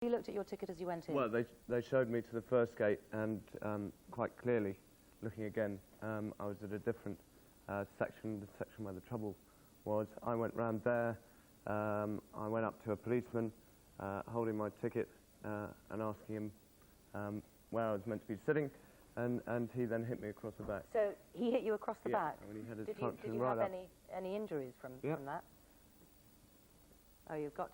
You looked at your ticket as you went in? Well, they showed me to the first gate, and quite clearly, looking again, I was at a different section, the section where the trouble was. I went round there, I went up to a policeman holding my ticket and asking him where I was meant to be sitting, and he then hit me across the back. So he hit you across the back? I mean, he had his did truncheon you right have up. any injuries from that? Oh, you've got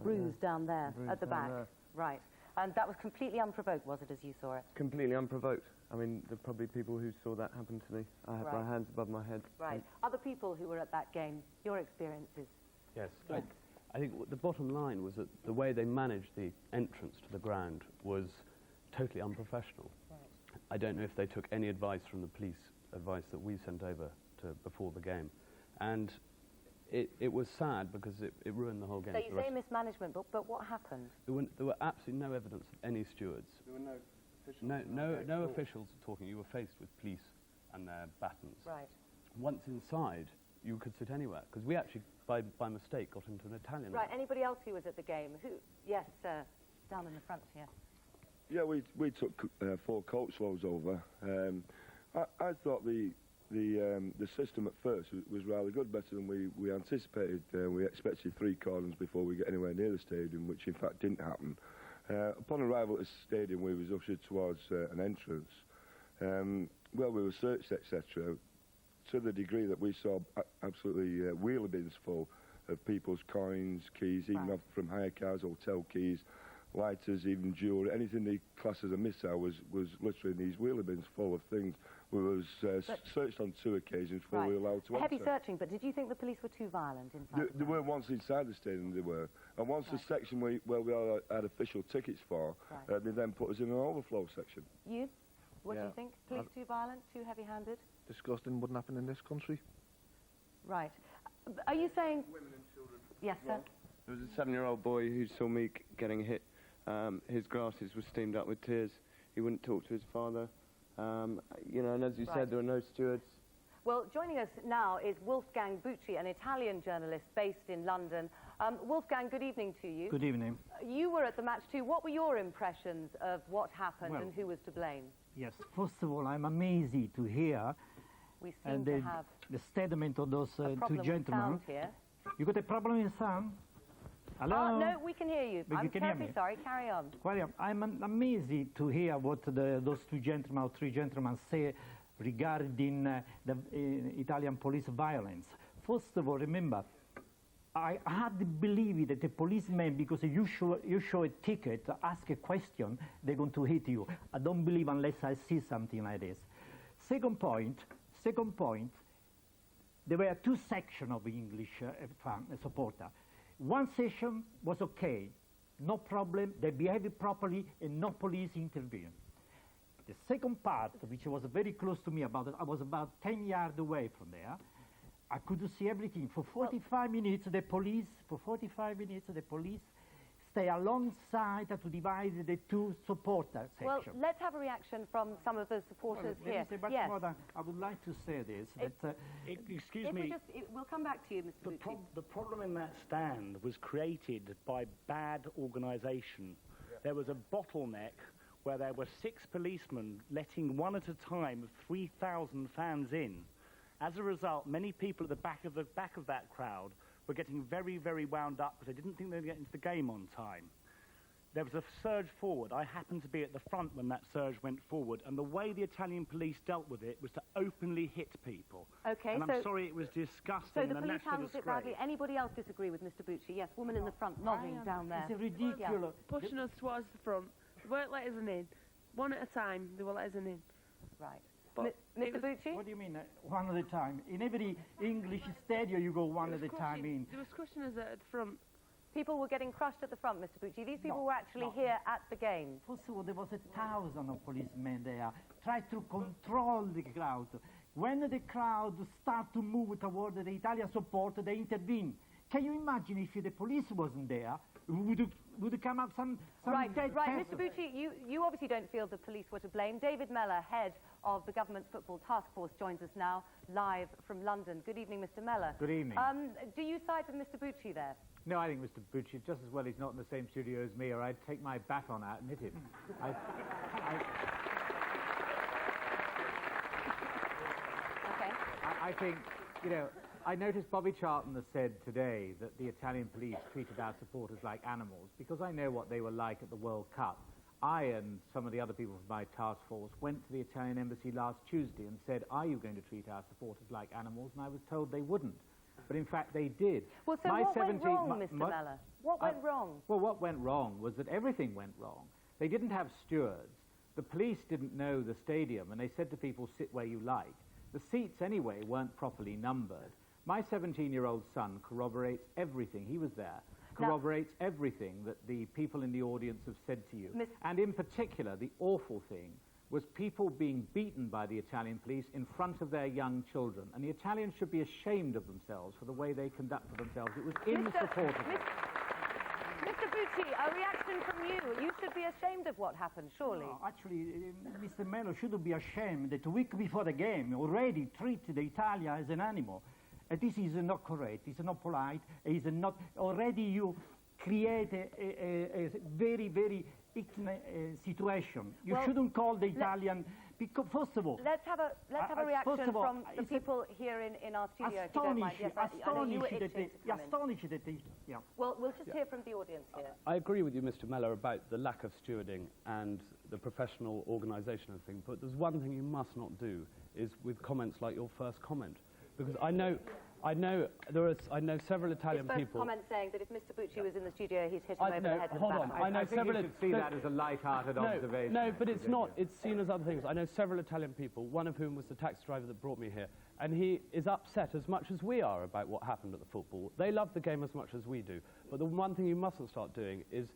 bruise down there at the back. There. Right. And that was completely unprovoked, was it, as you saw it? Completely unprovoked. I mean, there are probably people who saw that happen to me. I had my hands above my head. Right. Other people who were at that game, your experiences? Yes. I think the bottom line was that the way they managed the entrance to the ground was totally unprofessional. Right. I don't know if they took any advice from the police, advice that we sent over to before the game. And it was sad because it ruined the whole game. So you say mismanagement, but what happened? There were absolutely no evidence of any stewards. There were no officials. No officials talking. You were faced with police and their batons. Right. Once inside, you could sit anywhere, because we actually, by mistake, got into an Italian. Right. Anybody else who was at the game? Who? Yes, down in the front here. Yeah, we took 4 coach loads over. I thought the system at first was rather good, better than we anticipated. We expected 3 cordons before we get anywhere near the stadium, which in fact didn't happen. Upon arrival at the stadium, we was ushered towards an entrance. Well, we were searched, etc., to the degree that we saw absolutely wheelie bins full of people's coins, keys, even from hire cars, hotel keys, lighters, even jewellery. Anything they class as a missile was literally in these wheelie bins full of things. We was searched on 2 occasions before we were allowed to enter. Heavy searching, but did you think the police were too violent inside? They were once inside the stadium, they were. And once the section where we all had official tickets for, they then put us in an overflow section. You? What do you think? Police too violent, too heavy-handed? Disgusting, wouldn't happen in this country. Right. Are you saying... Women and children. Yes, sir? There was a 7-year-old boy who saw me getting hit. His glasses were steamed up with tears. He wouldn't talk to his father. You know, and as you said, there were no stewards. Well, joining us now is Wolfgang Bucci, an Italian journalist based in London. Wolfgang, good evening to you. Good evening. You were at the match too. What were your impressions of what happened and who was to blame? Yes, first of all, I'm amazed to hear We seem to have the statement of those a problem 2 gentlemen. with sound here. You got a problem with sound? Hello? No, we can hear you. But I'm you can hear terribly me. sorry. Carry on. I'm amazed to hear what those 2 gentlemen or 3 gentlemen say regarding the Italian police violence. First of all, remember, I hardly believe that a policeman, because you show a ticket, ask a question, they're going to hit you. I don't believe unless I see something like this. Second point, there were 2 sections of English supporter. One session was okay, no problem, they behaved properly and no police intervened. The second part, which was very close to me, I was about 10 yards away from there, I could see everything. For 45 minutes, the police stay alongside to divide the 2 supporter sections. Well, let's have a reaction from some of the supporters here. Yes. I would like to say this. Excuse me. We'll come back to you, Mr. Bucci. The problem in that stand was created by bad organisation. There was a bottleneck where there were 6 policemen letting one at a time of 3,000 fans in. As a result, many people at the back of that crowd were getting very, very wound up because they didn't think they'd get into the game on time. There was a surge forward. I happened to be at the front when that surge went forward, and the way the Italian police dealt with it was to openly hit people. Okay, and I'm sorry, it was disgusting. So the and police a handled it badly. Anybody else disagree with Mr. Bucci? Yes, woman in the front nodding down there. It's ridiculous. Pushing us towards the front. They weren't letting us in. One at a time, they were letting us in. Right. Mr. Bucci? What do you mean, one at a time? In every English stadium, you go one at a time in. There was crushing us at the front. People were getting crushed at the front, Mr. Bucci. These people were actually here at the game. First of all, there was 1,000 of policemen there, tried to control the crowd. When the crowd start to move toward the Italian support, they intervene. Can you imagine if the police wasn't there? Would come up some right, Mr. Bucci, you obviously don't feel the police were to blame. David Mellor, head of the government's football task force, joins us now live from London. Good evening, Mr. Mellor. Good evening. Do you side with Mr. Bucci there? No, I think Mr. Bucci, just as well he's not in the same studio as me, or I'd take my baton out and hit him. Okay. I think, you know, I noticed Bobby Charlton has said today that the Italian police treated our supporters like animals, because I know what they were like at the World Cup. I and some of the other people from my task force went to the Italian embassy last Tuesday and said, are you going to treat our supporters like animals? And I was told they wouldn't. But in fact, they did. Well, so what went wrong, Mr. Mellor? What went wrong? Well, what went wrong was that everything went wrong. They didn't have stewards. The police didn't know the stadium, and they said to people, sit where you like. The seats, anyway, weren't properly numbered. My 17-year-old son corroborates everything. He was there. Corroborates everything that the people in the audience have said to you. And in particular, the awful thing was people being beaten by the Italian police in front of their young children. And the Italians should be ashamed of themselves for the way they conducted themselves. It was insupportable. Mr. Bucci, a reaction from you. You should be ashamed of what happened, surely. No, actually, Mr. Mellor should be ashamed that a week before the game already treated Italia as an animal. This is not correct, it's not polite, it's not... Already you create a very, very situation. You shouldn't call the Italian... Because, first of all... Let's have a reaction from the people here in our studio, if you don't mind. Yes, I know you were itching to come in. Astonished that they... Yeah. Well, we'll just hear from the audience here. I agree with you, Mr. Mellor, about the lack of stewarding and the professional organisation of things, but there's one thing you must not do, is with comments like your first comment. Because I know several Italian people... His first comment saying that if Mr. Bucci was in the studio, he's hit him over the head with a hold baton. on. I think you should see that as a light-hearted observation. No, but it's not. It's seen as other things. I know several Italian people, one of whom was the taxi driver that brought me here, and he is upset as much as we are about what happened at the football. They love the game as much as we do. But the one thing you mustn't start doing is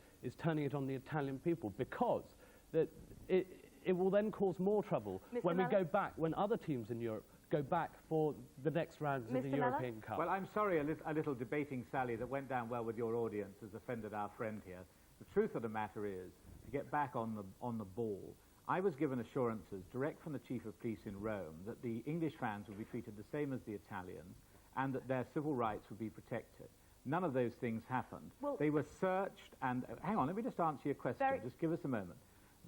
turning it on the Italian people, because it will then cause more trouble when we go back, when other teams in Europe go back for the next rounds of the European Cup. Well, I'm sorry, a little debating sally that went down well with your audience has offended our friend here. The truth of the matter is, to get back on the ball, I was given assurances direct from the Chief of Police in Rome that the English fans would be treated the same as the Italians and that their civil rights would be protected. None of those things happened. Well, they were searched and... hang on, let me just answer your question. Just give us a moment.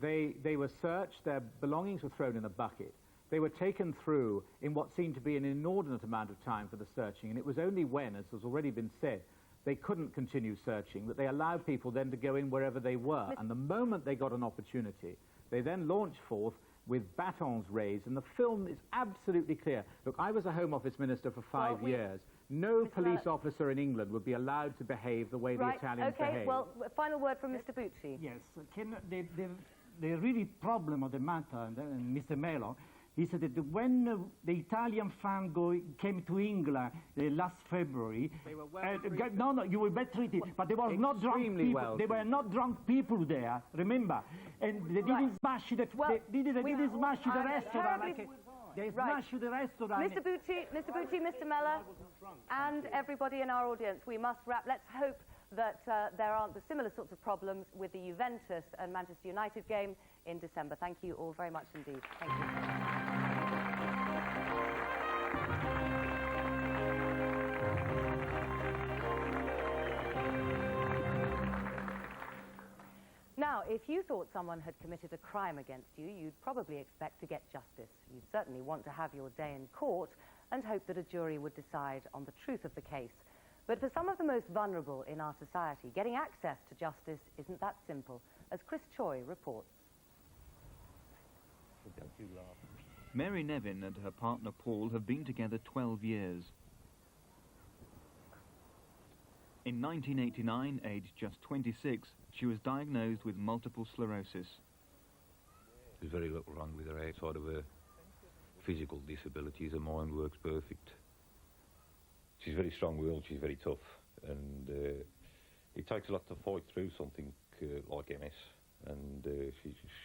They were searched, their belongings were thrown in a bucket. They were taken through in what seemed to be an inordinate amount of time for the searching, and it was only when, as has already been said, they couldn't continue searching, that they allowed people then to go in wherever they were. And the moment they got an opportunity, they then launched forth with batons raised, and the film is absolutely clear. Look, I was a Home Office Minister for 5 years. No police officer in England would be allowed to behave the way the Italians behave. Okay, well, final word from Mr. Bucci. Yes, the really problem of the matter, Mr. Mellor, is that when the Italian fan came to England last February, they were well treated. No, you were well treated, but there was not drunk people. Well there were not drunk people there. Remember, and they didn't smash the restaurant. They smashed the restaurant. Mr. Bucci, Mr. Mellor, and everybody in our audience, we must wrap. Let's hope that there aren't the similar sorts of problems with the Juventus and Manchester United game in December. Thank you all very much indeed. Thank you. Now, if you thought someone had committed a crime against you, you'd probably expect to get justice. You'd certainly want to have your day in court and hope that a jury would decide on the truth of the case. But for some of the most vulnerable in our society, getting access to justice isn't that simple, as Chris Choi reports. Mary Nevin and her partner Paul have been together 12 years. In 1989, aged just 26, she was diagnosed with multiple sclerosis. There's very little wrong with her outside of her physical disabilities. Her mind works perfect. She's very strong-willed, she's very tough, and it takes a lot to fight through something like MS, and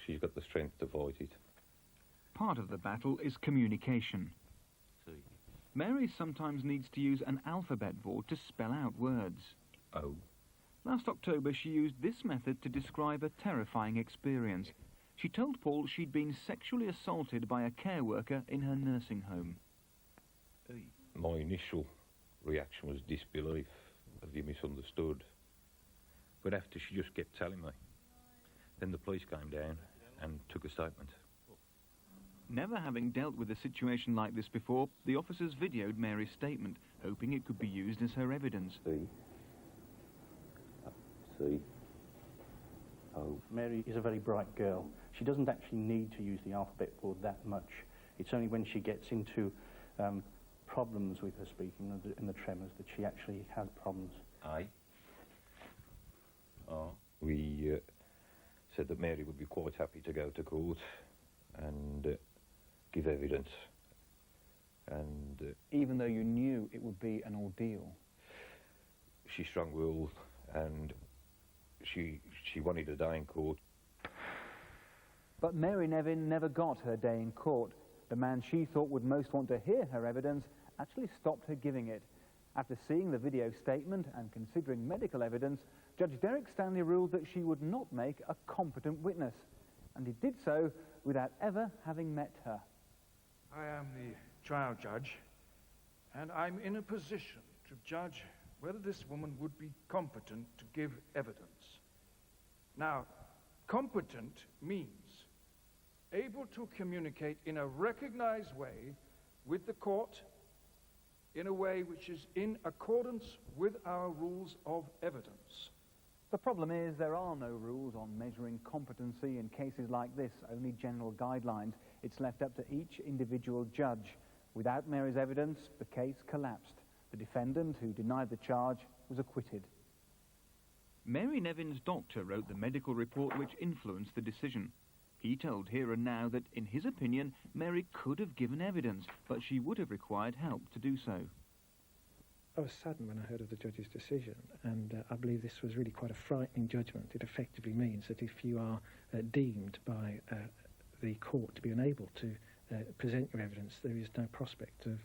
she's got the strength to fight it. Part of the battle is communication. Mary sometimes needs to use an alphabet board to spell out words. Oh. Last October, she used this method to describe a terrifying experience. She told Paul she'd been sexually assaulted by a care worker in her nursing home. My initial reaction was disbelief. have you misunderstood? But after she just kept telling me, then the police came down and took a statement. Never having dealt with a situation like this before, the officers videoed Mary's statement, hoping it could be used as her evidence. See. Mary is a very bright girl. She doesn't actually need to use the alphabet board that much. It's only when she gets into problems with her speaking and the tremors that she actually has problems. We said that Mary would be quite happy to go to court and give evidence. And even though you knew it would be an ordeal? She's strong-willed, and she wanted a day in court. But Mary Nevin never got her day in court. The man she thought would most want to hear her evidence actually stopped her giving it. After seeing the video statement and considering medical evidence, Judge Derek Stanley ruled that she would not make a competent witness. And he did so without ever having met her. I am the trial judge, and I'm in a position to judge whether this woman would be competent to give evidence. Now, competent means able to communicate in a recognized way with the court, in a way which is in accordance with our rules of evidence. The problem is there are no rules on measuring competency in cases like this, only general guidelines. It's left up to each individual judge. Without Mary's evidence, the case collapsed. The defendant, who denied the charge, was acquitted. Mary Nevin's doctor wrote the medical report which influenced the decision. He told Here and Now that, in his opinion, Mary could have given evidence, but she would have required help to do so. I was saddened when I heard of the judge's decision, and I believe this was really quite a frightening judgment. It effectively means that if you are deemed by the court to be unable to present your evidence, there is no prospect of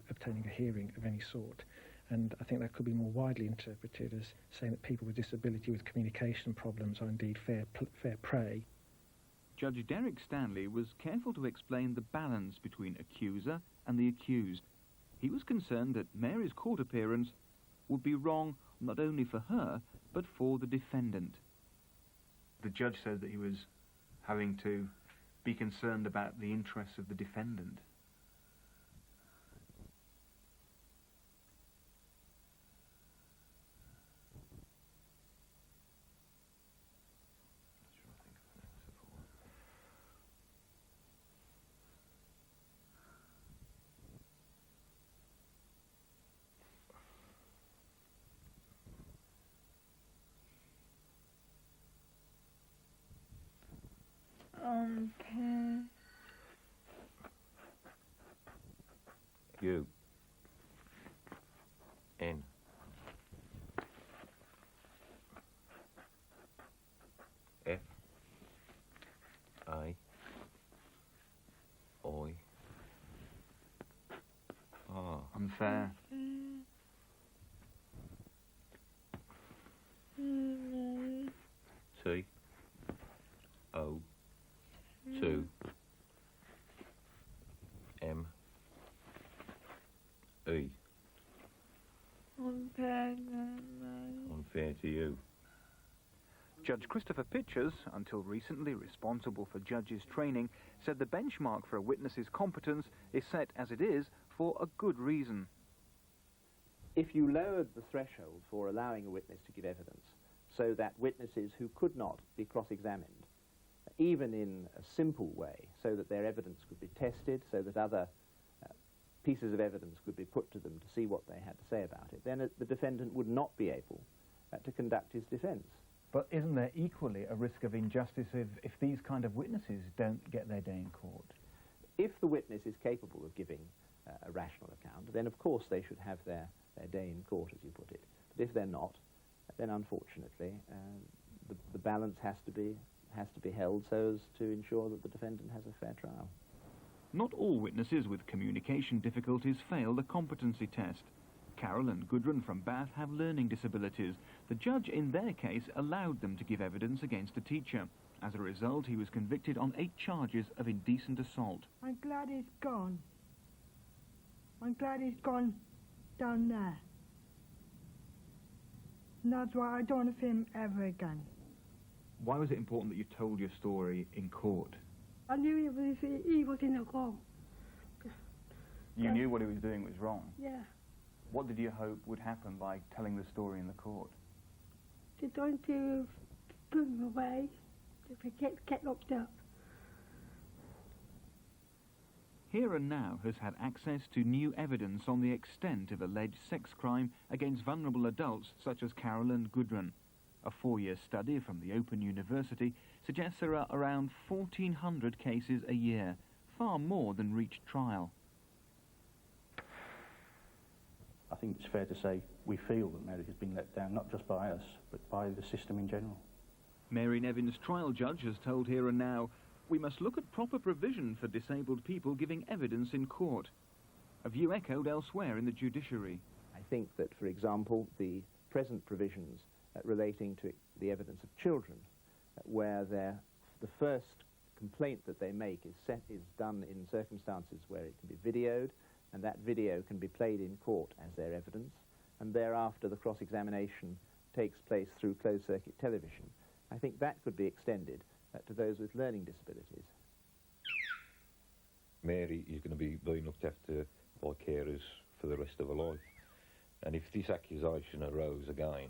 obtaining a hearing of any sort. And I think that could be more widely interpreted as saying that people with disability with communication problems are indeed fair prey. Judge Derek Stanley was careful to explain the balance between accuser and the accused. He was concerned that Mary's court appearance would be wrong not only for her, but for the defendant. The judge said that he was having to be concerned about the interests of the defendant. U N F I I R. Unfair. T O 2 M E. Unfair to you. Judge Christopher Pitchers, until recently responsible for judges' training, said the benchmark for a witness's competence is set as it is for a good reason. If you lowered the threshold for allowing a witness to give evidence so that witnesses who could not be cross-examined, even in a simple way, so that their evidence could be tested, so that other pieces of evidence could be put to them to see what they had to say about it, then the defendant would not be able to conduct his defence. But isn't there equally a risk of injustice if these kind of witnesses don't get their day in court? If the witness is capable of giving a rational account, then of course they should have their day in court, as you put it. But if they're not, then unfortunately the balance has to be held so as to ensure that the defendant has a fair trial. Not all witnesses with communication difficulties fail the competency test. Carol and Gudrun from Bath have learning disabilities. The judge in their case allowed them to give evidence against a teacher. As a result, he was convicted on 8 charges of indecent assault. I'm glad he's gone. I'm glad he's gone down there. And that's why I don't want to film ever again. Why was it important that you told your story in court? I knew he was in the wrong. You knew what he was doing was wrong. Yeah. What did you hope would happen by telling the story in the court? They're going to put him away if he get locked up. Here and Now has had access to new evidence on the extent of alleged sex crime against vulnerable adults such as Carolyn Gudrun. A 4-year study from the Open University suggests there are around 1,400 cases a year, far more than reach trial. I think it's fair to say we feel that Mary has been let down, not just by us, but by the system in general. Mary Nevin's trial judge has told Here and Now, "We must look at proper provision for disabled people giving evidence in court." A view echoed elsewhere in the judiciary. I think that, for example, the present provisions relating to the evidence of children, where the first complaint that they make is done in circumstances where it can be videoed, and that video can be played in court as their evidence, and thereafter the cross-examination takes place through closed-circuit television. I think that could be extended to those with learning disabilities. Mary is going to be being looked after by carers for the rest of her life. And if this accusation arose again,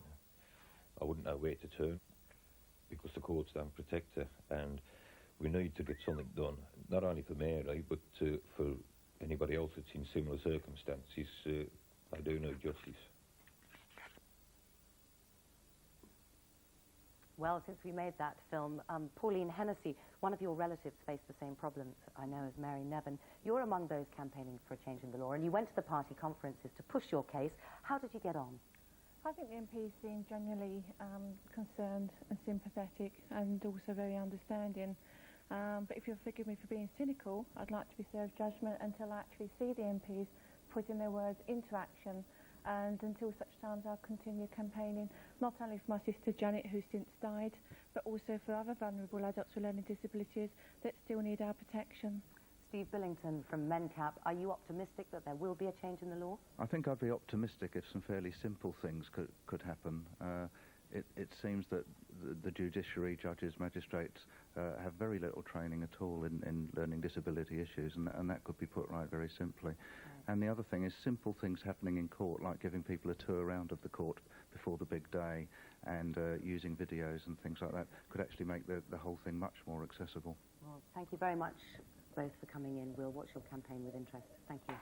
I wouldn't know where to turn, because the courts don't protect her, and we need to get something done, not only for Mary, but for anybody else that's in similar circumstances. They do need justice. Well, since we made that film, Pauline Hennessy, one of your relatives faced the same problems, I know, as Mary Nevin. You're among those campaigning for a change in the law, and you went to the party conferences to push your case. How did you get on? I think the MPs seem genuinely concerned and sympathetic and also very understanding. But if you'll forgive me for being cynical, I'd like to be served judgment until I actually see the MPs putting their words into action. And until such times, I'll continue campaigning, not only for my sister Janet, who's since died, but also for other vulnerable adults with learning disabilities that still need our protection. Steve Billington from MenCap, are you optimistic that there will be a change in the law? I think I'd be optimistic if some fairly simple things could happen. It seems that the judiciary, judges, magistrates have very little training at all in learning disability issues, and that could be put right very simply. Right. And the other thing is simple things happening in court, like giving people a tour around of the court before the big day, and using videos and things like that, could actually make the whole thing much more accessible. Well, thank you very much both for coming in. We'll watch your campaign with interest. Thank you.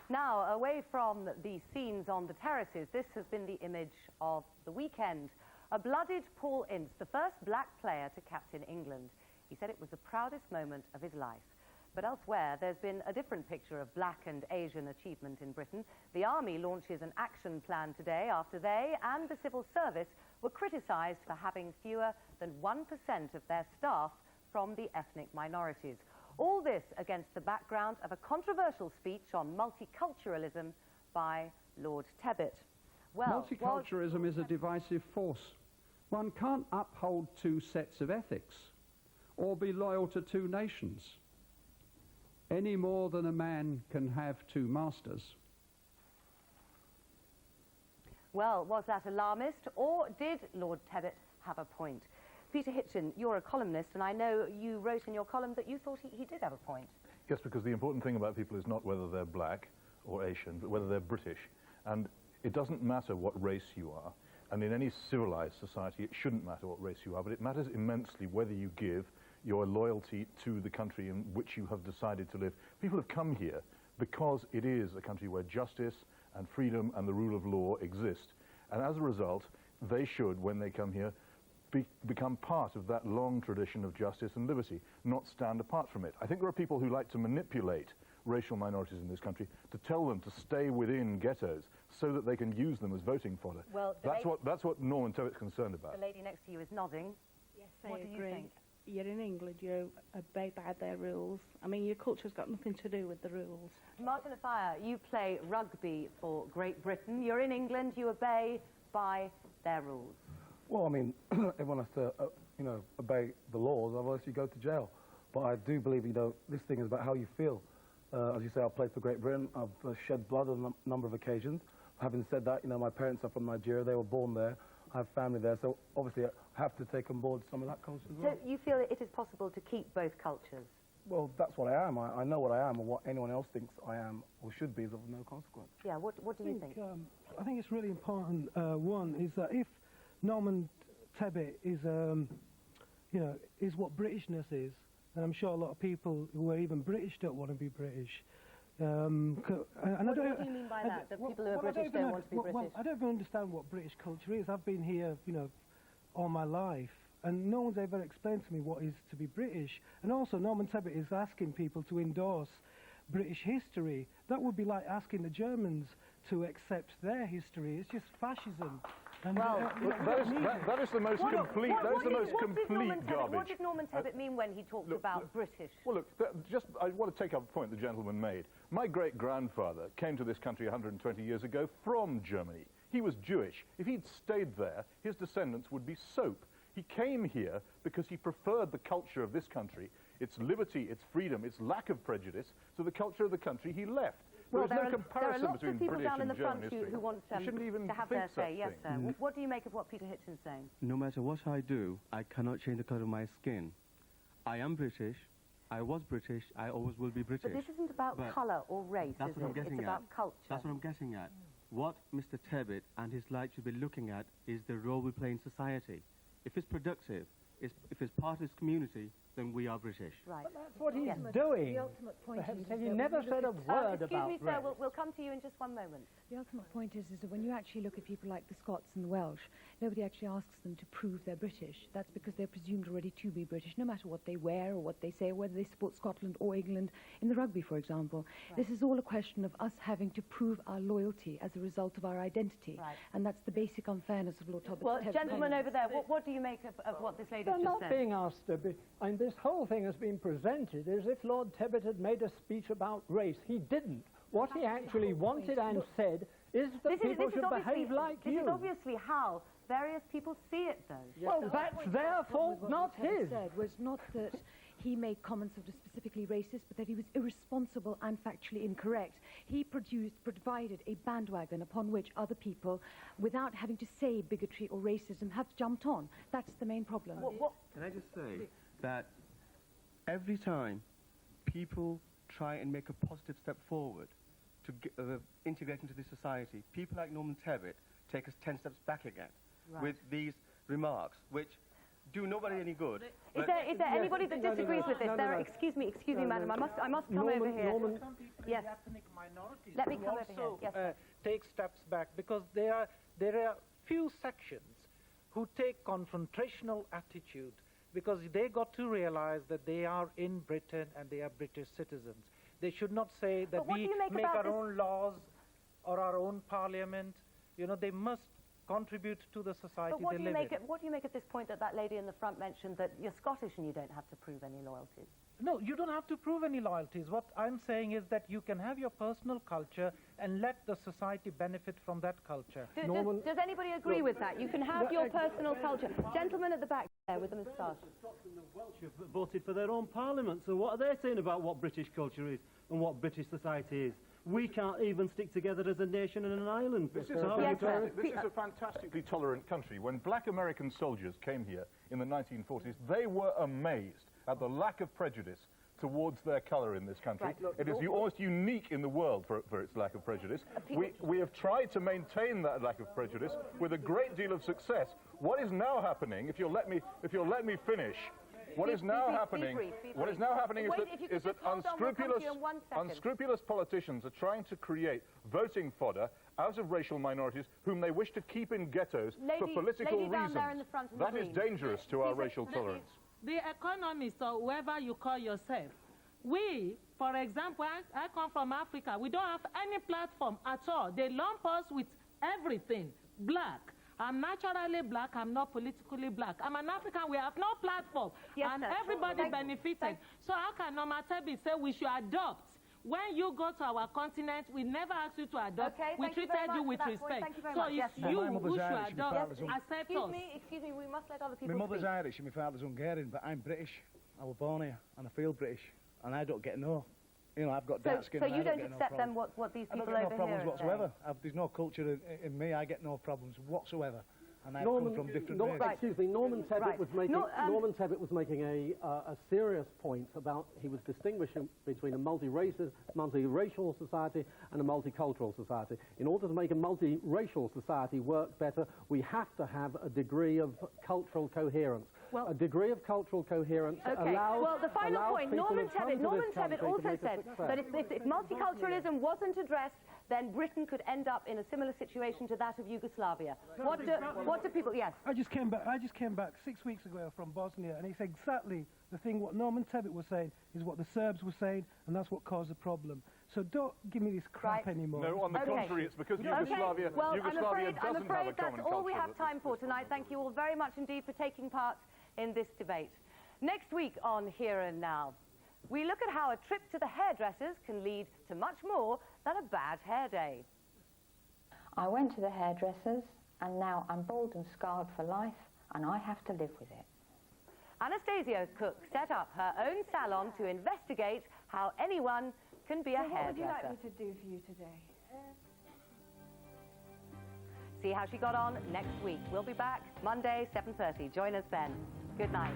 Now, away from the scenes on the terraces, this has been the image of the weekend. A blooded Paul Ince, the first black player to captain England. He said it was the proudest moment of his life. But elsewhere, there's been a different picture of black and Asian achievement in Britain. The army launches an action plan today after they and the civil service were criticised for having fewer than 1% of their staff from the ethnic minorities. All this against the background of a controversial speech on multiculturalism by Lord Tebbit. Well, multiculturalism is a divisive force. One can't uphold two sets of ethics or be loyal to two nations any more than a man can have two masters. Well, was that alarmist, or did Lord Tebbit have a point? Peter Hitchin, you're a columnist, and I know you wrote in your column that you thought he did have a point. Yes, because the important thing about people is not whether they're black or Asian, but whether they're British. And it doesn't matter what race you are, and in any civilized society it shouldn't matter what race you are, but it matters immensely whether you give your loyalty to the country in which you have decided to live. People have come here because it is a country where justice and freedom and the rule of law exist. And as a result, they should, when they come here, become part of that long tradition of justice and liberty, not stand apart from it. I think there are people who like to manipulate racial minorities in this country to tell them to stay within ghettos so that they can use them as voting fodder. Well, that's what Norman Tebbit's concerned about. The lady next to you is nodding. Yes, what do you think? You're in England, you obey by their rules. I mean, your culture's got nothing to do with the rules. Martin Afire, you play rugby for Great Britain. You're in England, you obey by their rules. Well, I mean, everyone has to you know, obey the laws, otherwise you go to jail. But I do believe, you know, this thing is about how you feel. As you say, I've played for Great Britain. I've shed blood on a number of occasions. Having said that, you know, my parents are from Nigeria. They were born there. I have family there, so obviously I have to take on board some of that culture as well. So you feel it is possible to keep both cultures? Well, that's what I am. I know what I am, and what anyone else thinks I am or should be is of no consequence. Yeah, what do you think? I think it's really important, one, is that if Norman Tebbit is, you know, is what Britishness is, and I'm sure a lot of people who are even British don't want to be British. And what do you mean by that? That people who are British don't want to be British? Well, I don't even understand what British culture is. I've been here, you know, all my life, and no one's ever explained to me what is to be British. And also, Norman Tebbit is asking people to endorse British history. That would be like asking the Germans to accept their history. It's just fascism. And that is the most complete garbage. What did Norman Tebbit mean when he talked about British? Well, look, I want to take up a point the gentleman made. My great-grandfather came to this country 120 years ago from Germany. He was Jewish. If he'd stayed there, his descendants would be soap. He came here because he preferred the culture of this country, its liberty, its freedom, its lack of prejudice, to the culture of the country he left. Well, there there is no comparison are lots between of people British down in and the front German history. who want You shouldn't even to have think their such say. Yes, sir. thing. What do you make of what Peter Hitchen's saying? No matter what I do, I cannot change the colour of my skin. I am British. I was British. I always will be British. But this isn't about colour or race, that's is what I'm it? getting It's at. about culture. That's what I'm getting at. What Mr. Tebbit and his like should be looking at is the role we play in society. If it's productive, if it's part of his community, then we are British. Right. But that's what he's doing. The ultimate point is He never said a word Excuse about me, sir, race. we'll come to you in just one moment. The ultimate point is that when you actually look at people like the Scots and the Welsh, nobody actually asks them to prove they're British. That's because they're presumed already to be British, no matter what they wear or what they say, or whether they support Scotland or England in the rugby, for example. Right. This is all a question of us having to prove our loyalty as a result of our identity. Right. And that's the basic unfairness of Lord Tebbit's Well, gentlemen over there, what do you make of what this lady's They're just not said? being asked to be... And this whole thing has been presented as if Lord Tebbit had made a speech about race. He didn't. What he actually wanted and said is that people should behave like you. This is obviously how various people see it, though. Well, that's their fault, not his. Said was not that he made comments that were specifically racist, but that he was irresponsible and factually incorrect. He provided a bandwagon upon which other people, without having to say bigotry or racism, have jumped on. That's the main problem. Can I just say that every time people try and make a positive step forward to integrate into this society, people like Norman Tebbit take us 10 steps back again with these remarks, which do nobody any good. Is there anybody that disagrees with this? Excuse me, madam. I must come over here. Yes. Let me come over here. Yes. Take steps back, because there are few sections who take confrontational attitude, because they got to realize that they are in Britain and they are British citizens. They should not say that we make our own laws or our own parliament. You know, they must contribute to the society But what they do you live make what do you make of this point that lady in the front mentioned that you're Scottish and you don't have to prove any loyalties? No, you don't have to prove any loyalties. What I'm saying is that you can have your personal culture and let the society benefit from that culture. Does anybody agree with that? You can have your personal culture. Gentleman at the back there with the moustache. Have voted for their own parliament, so what are they saying about what British culture is and what British society is? We can't even stick together as a nation and an island. This is a fantastically tolerant country. When black American soldiers came here in the 1940s, they were amazed at the lack of prejudice towards their colour in this country. It is almost unique in the world for its lack of prejudice. We have tried to maintain that lack of prejudice with a great deal of success. What is now happening, if you'll let me finish, what is now happening is that unscrupulous politicians are trying to create voting fodder out of racial minorities whom they wish to keep in ghettos for political reasons. That is dangerous to our racial tolerance. The economists, or whoever you call yourself, we, for example, I come from Africa, we don't have any platform at all. They lump us with everything, black. I'm naturally black, I'm not politically black. I'm an African, we have no platform. Yes, and sir. everybody benefited. So how can Norman Tebbit say we should adopt When you go to our continent, we never asked you to adopt. Okay, we thank you very treated you much with for that point. respect. Thank you very So much. it's Yes, sir. you My mother's who should Irish, my adopt. father's Accept us. Excuse me, we must let other people My mother's speak. Irish and my father's Hungarian, but I'm British. I was born here, and I feel British, and I don't get no. You know, I've got dark skin. So and you I don't get no accept then problems. what these I people don't get over no problems here are whatsoever. saying? There's no culture in me. I get no problems whatsoever, and I Norman, come from different Norman, races. excuse me, Norman Tebbit Right. was making No, Tebbit was making a serious point about he was distinguishing between a multiracial society and a multicultural society. In order to make a multiracial society work better, we have to have a degree of cultural coherence. Well, a degree of cultural coherence okay. allows. Well, the final allows point, people Norman who come Tebbit. to Norman this Tebbit country to also make a said success. that if multiculturalism wasn't addressed, then Britain could end up in a similar situation to that of Yugoslavia. What do people? Yes. I just came back 6 weeks ago from Bosnia, and it's exactly the thing what Norman Tebbit was saying is what the Serbs were saying, and that's what caused the problem. So don't give me this crap anymore. No, on the contrary, it's because Yugoslavia, Well, Yugoslavia I'm doesn't afraid have a common that's all we culture. have time for tonight. Thank you all very much indeed for taking part in this debate. Next week on Here and Now, we look at how a trip to the hairdressers can lead to much more than a bad hair day. I went to the hairdressers and now I'm bald and scarred for life and I have to live with it. Anastasia Cook set up her own salon to investigate how anyone can be a hairdresser. What would you like me to do for you today? See how she got on next week. We'll be back Monday, 7:30. Join us then. Good night.